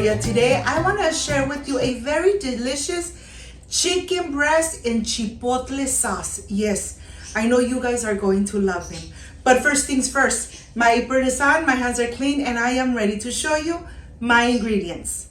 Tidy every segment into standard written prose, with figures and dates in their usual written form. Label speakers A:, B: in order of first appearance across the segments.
A: Gloria. Today I want to share with you a very delicious chicken breast in chipotle sauce. Yes, I know you guys are going to love them. But first things first, my apron is on, my hands are clean, and I am ready to show you my ingredients.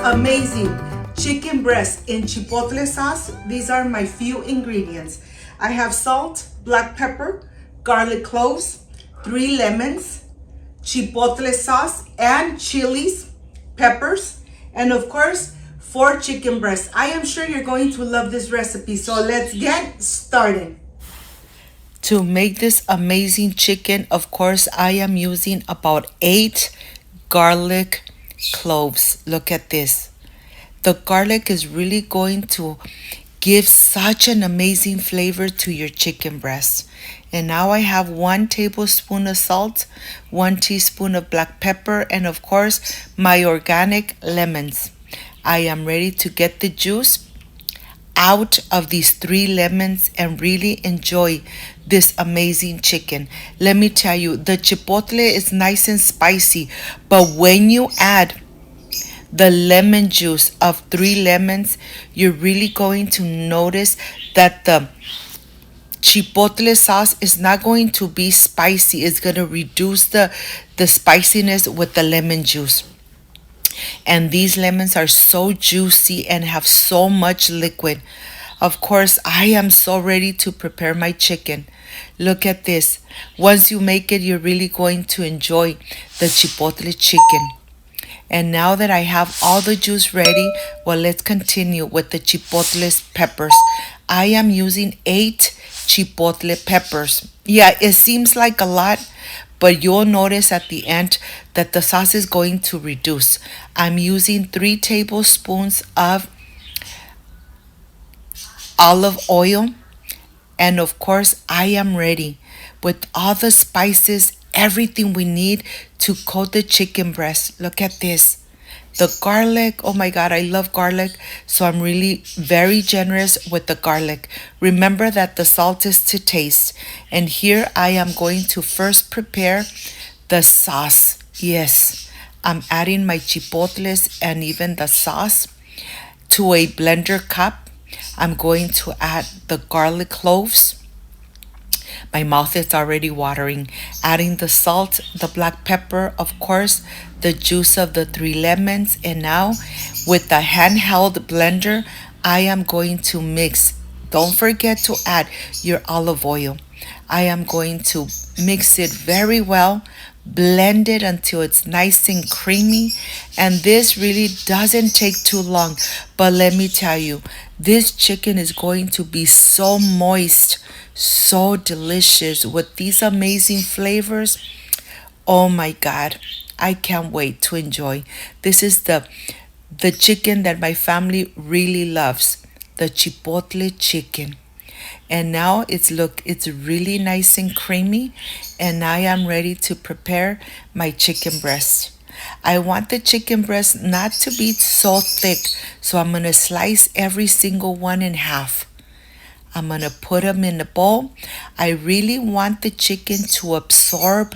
A: Amazing chicken breast in chipotle sauce. These are my few ingredients. I have salt, black pepper, garlic cloves, 3 lemons, chipotle sauce and chilies, peppers, and of course 4 chicken breasts. I am sure you're going to love this recipe, so let's get started. To make this amazing chicken, of course, I am using about 8 garlic cloves. Look at this. The garlic is really going to give such an amazing flavor to your chicken breast. And now I have 1 tablespoon of salt, 1 teaspoon of black pepper, and of course my organic lemons. I am ready to get the juice out of these 3 lemons and really enjoy this amazing chicken. Let me tell you, the chipotle is nice and spicy, but when you add the lemon juice of 3 lemons, you're really going to notice that the chipotle sauce is not going to be spicy. It's going to reduce the spiciness with the lemon juice. And these lemons are so juicy and have so much liquid. Of course, I am so ready to prepare my chicken. Look at this. Once you make it, you're really going to enjoy the chipotle chicken. And now that I have all the juice ready, well, let's continue with the chipotle peppers. I am using 8 chipotle peppers. Yeah, it seems like a lot, but you'll notice at the end that the sauce is going to reduce. I'm using 3 tablespoons of olive oil. And of course, I am ready with all the spices, everything we need to coat the chicken breast. Look at this. The garlic, oh my God, I love garlic. So I'm really very generous with the garlic. Remember that the salt is to taste. And here I am going to first prepare the sauce. Yes, I'm adding my chipotles and even the sauce to a blender cup. I'm going to add the garlic cloves. My mouth is already watering. Adding the salt, the black pepper, of course, the juice of the 3 lemons. And now with the handheld blender, I am going to mix. Don't forget to add your olive oil. I am going to mix it very well. Blend it until it's nice and creamy. And this really doesn't take too long. But let me tell you, this chicken is going to be so moist, so delicious with these amazing flavors. Oh my God, I can't wait to enjoy. This is the chicken that my family really loves, the chipotle chicken. And now it's really nice and creamy, and I am ready to prepare my chicken breast. I want the chicken breast not to be so thick, so I'm going to slice every single one in half. I'm going to put them in a bowl. I really want the chicken to absorb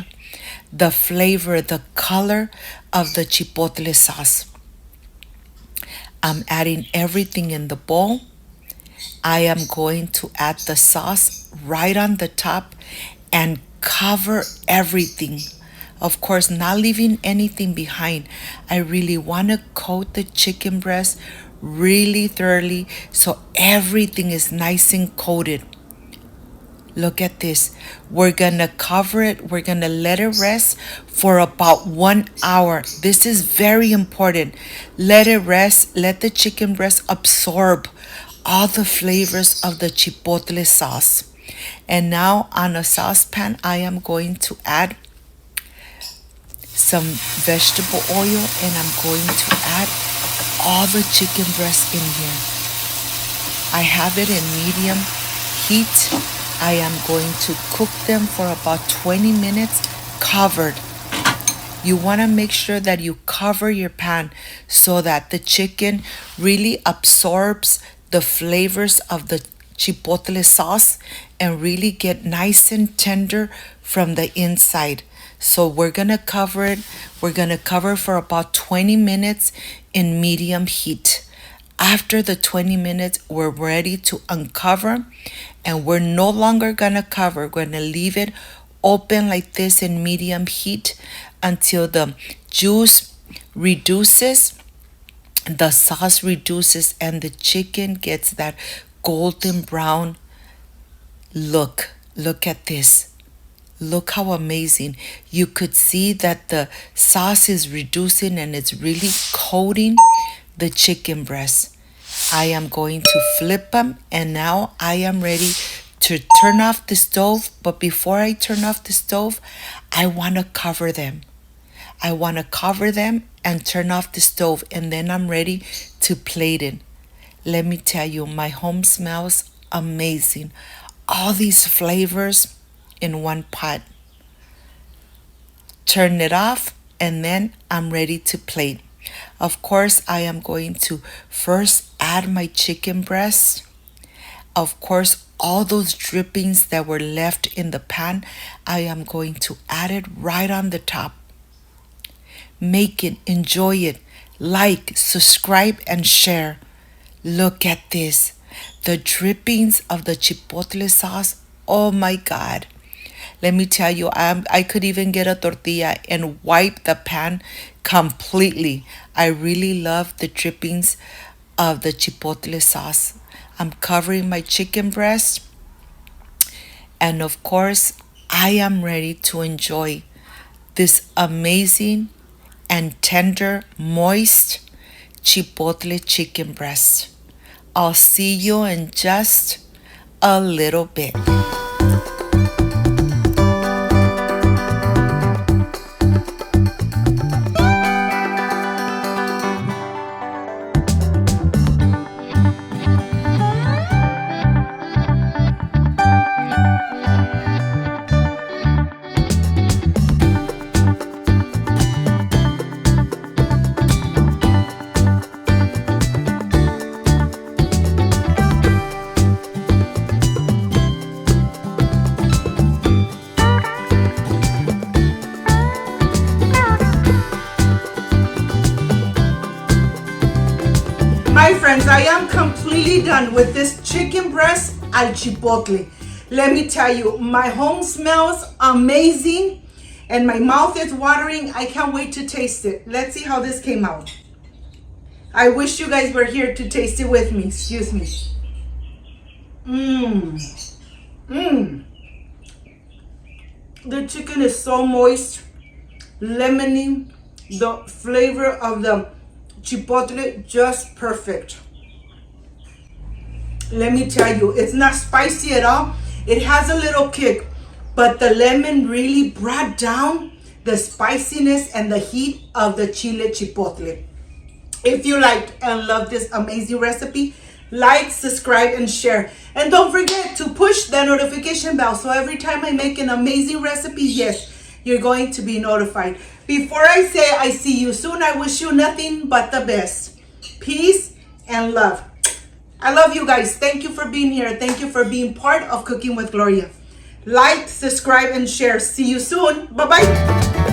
A: the flavor, the color of the chipotle sauce. I'm adding everything in the bowl. I am going to add the sauce right on the top and cover everything. Of course, not leaving anything behind. I really want to coat the chicken breast really thoroughly so everything is nice and coated. Look at this. We're going to cover it. We're going to let it rest for about 1 hour. This is very important. Let it rest. Let the chicken breast absorb all the flavors of the chipotle sauce. And now on a saucepan, I am going to add some vegetable oil, and I'm going to add all the chicken breast in here. I have it in medium heat. I am going to cook them for about 20 minutes covered. You want to make sure that you cover your pan so that the chicken really absorbs the flavors of the chipotle sauce and really get nice and tender from the inside. So we're going to cover it. We're going to cover for about 20 minutes in medium heat. After the 20 minutes, we're ready to uncover, and we're no longer going to cover. We're going to leave it open like this in medium heat until the juice reduces, the sauce reduces, and the chicken gets that golden brown look. Look at this. Look how amazing. You could see that the sauce is reducing and it's really coating the chicken breast. I am going to flip them, and now I am ready to turn off the stove. But before I turn off the stove, I want to cover them. I want to cover them and turn off the stove, and then I'm ready to plate it. Let me tell you, my home smells amazing. All these flavors in one pot. Turn it off, and then I'm ready to plate. Of course, I am going to first add my chicken breast. Of course, all those drippings that were left in the pan, I am going to add it right on the top. Make it, enjoy it, like, subscribe, and share. Look at this. The drippings of the chipotle sauce. Oh my God. Let me tell you, I could even get a tortilla and wipe the pan completely. I really love the drippings of the chipotle sauce. I'm covering my chicken breast. And of course, I am ready to enjoy this amazing and tender, moist chipotle chicken breast. I'll see you in just a little bit.
B: My friends, I am completely done with this chicken breast al chipotle. Let me tell you, my home smells amazing and my mouth is watering. I can't wait to taste it. Let's see how this came out. I wish you guys were here to taste it with me. Excuse me. The chicken is so moist, lemony, the flavor of the chipotle just perfect. Let me tell you, it's not spicy at all. It has a little kick, but the lemon really brought down the spiciness and the heat of the chile chipotle. If you liked and love this amazing recipe, like, subscribe, and share. And don't forget to push the notification bell so every time I make an amazing recipe, yes, you're going to be notified. Before I say I see you soon, I wish you nothing but the best. Peace and love. I love you guys. Thank you for being here. Thank you for being part of Cooking with Gloria. Like, subscribe, and share. See you soon. Bye-bye.